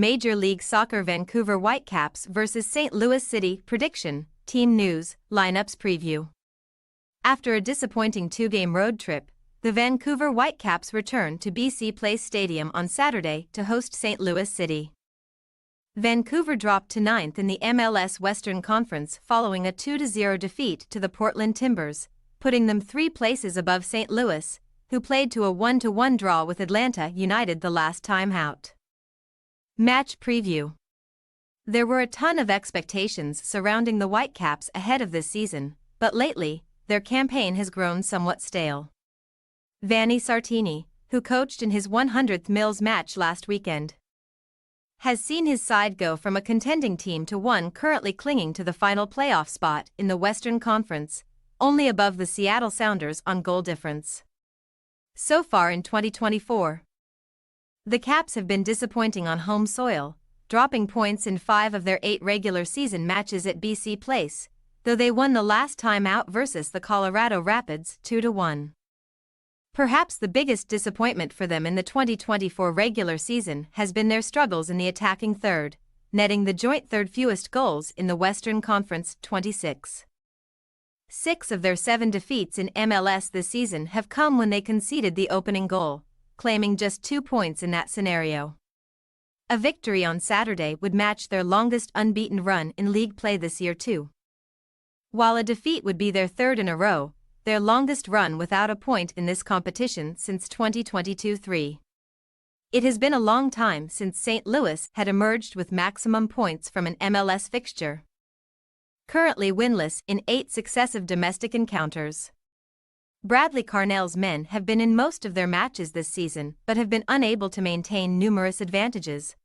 Major League Soccer Vancouver Whitecaps vs St. Louis City. Prediction, team news, lineups preview. After a disappointing two-game road trip, the Vancouver Whitecaps return to BC Place Stadium on Saturday to host St. Louis City. Vancouver dropped to 9th in the MLS Western Conference following a 2-0 defeat to the Portland Timbers, putting them 3 places above St. Louis, who played to a 1-1 draw with Atlanta United the last time out. Match preview. There were a ton of expectations surrounding the Whitecaps ahead of this season, but lately, their campaign has grown somewhat stale. Vanni Sartini, who coached in his 100th Mills match last weekend, has seen his side go from a contending team to one currently clinging to the final playoff spot in the Western Conference, only above the Seattle Sounders on goal difference. So far in 2024, the Caps have been disappointing on home soil, dropping points in 5 of their 8 regular season matches at BC Place, though they won the last time out versus the Colorado Rapids 2-1. Perhaps the biggest disappointment for them in the 2024 regular season has been their struggles in the attacking third, netting the joint third fewest goals in the Western Conference, 26. 6 of their 7 defeats in MLS this season have come when they conceded the opening goal, claiming just 2 points in that scenario. A victory on Saturday would match their longest unbeaten run in league play this year too. While a defeat would be their third in a row, their longest run without a point in this competition since 2022-3. It has been a long time since St. Louis had emerged with maximum points from an MLS fixture. Currently winless in 8 successive domestic encounters, Bradley Carnell's men have been in most of their matches this season but have been unable to maintain numerous advantages,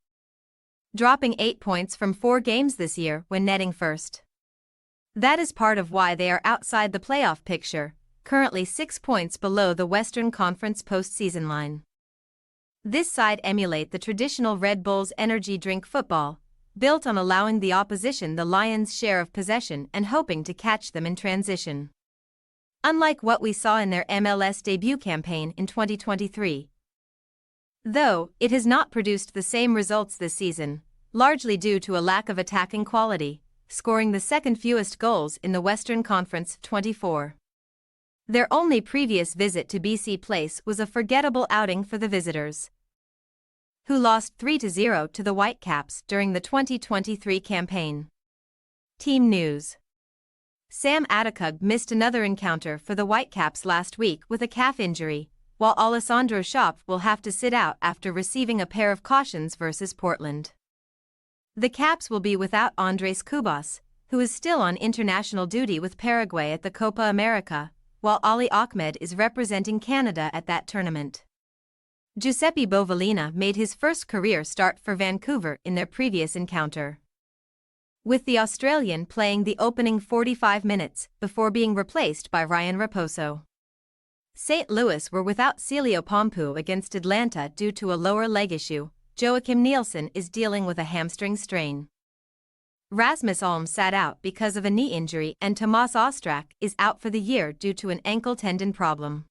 dropping 8 points from 4 games this year when netting first. That is part of why they are outside the playoff picture, currently 6 points below the Western Conference postseason line. This side emulate the traditional Red Bull's energy drink football, built on allowing the opposition the lion's share of possession and hoping to catch them in transition. Unlike what we saw in their MLS debut campaign in 2023. Though, it has not produced the same results this season, largely due to a lack of attacking quality, scoring the second fewest goals in the Western Conference, 24. Their only previous visit to BC Place was a forgettable outing for the visitors, who lost 3-0 to the Whitecaps during the 2023 campaign. Team news. Sam Adekug missed another encounter for the Whitecaps last week with a calf injury, while Alessandro Schopf will have to sit out after receiving a pair of cautions versus Portland. The Caps will be without Andres Cubas, who is still on international duty with Paraguay at the Copa America, while Ali Ahmed is representing Canada at that tournament. Giuseppe Bovellina made his first career start for Vancouver in their previous encounter, with the Australian playing the opening 45 minutes before being replaced by Ryan Raposo. St. Louis were without Celio Pompu against Atlanta due to a lower leg issue. Joachim Nielsen is dealing with a hamstring strain. Rasmus Alm sat out because of a knee injury and Tomas Ostrak is out for the year due to an ankle tendon problem.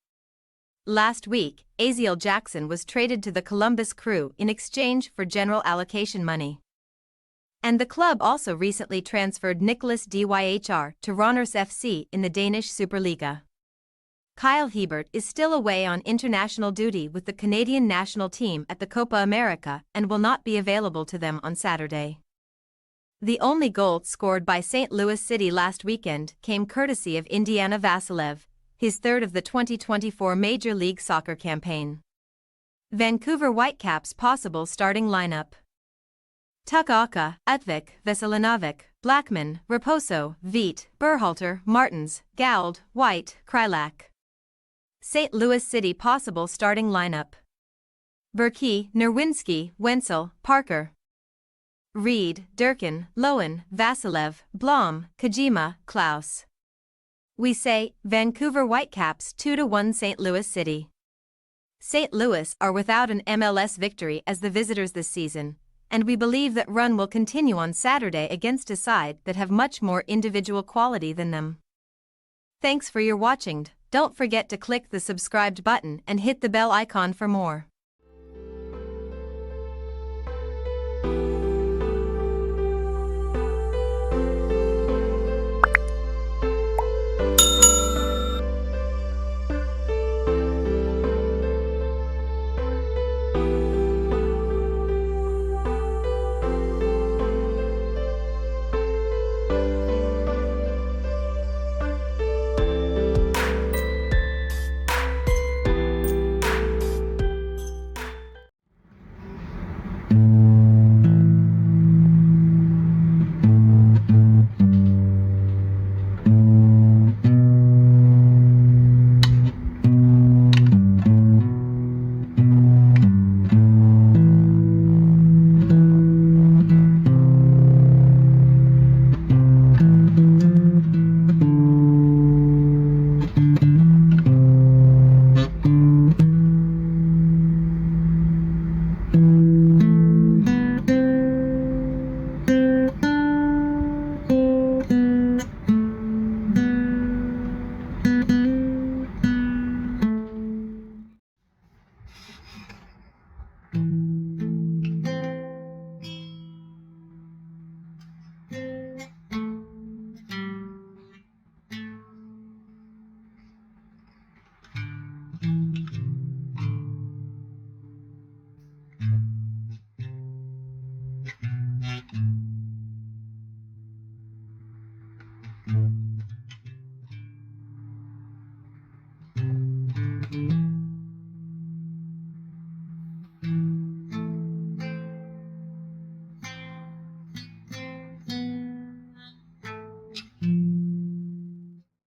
Last week, Aziel Jackson was traded to the Columbus Crew in exchange for general allocation money. And the club also recently transferred Nicholas Dyhr to Randers FC in the Danish Superliga. Kyle Hebert is still away on international duty with the Canadian national team at the Copa America and will not be available to them on Saturday. The only goal scored by St. Louis City last weekend came courtesy of Indiana Vassilev, his third of the 2024 Major League Soccer campaign. Vancouver Whitecaps possible starting lineup: Tucka, Utvik, Veselinovic, Blackman, Raposo, Veet, Berhalter, Martins, Gauld, White, Krylak. St. Louis City possible starting lineup: Berkey, Nerwinski, Wenzel, Parker, Reed, Durkin, Lowen, Vassilev, Blom, Kajima, Klaus. We say, Vancouver Whitecaps 2-1 St. Louis City. St. Louis are without an MLS victory as the visitors this season, and we believe that run will continue on Saturday against a side that have much more individual quality than them. Thanks for your watching. Don't forget to click the subscribed button and hit the bell icon for more.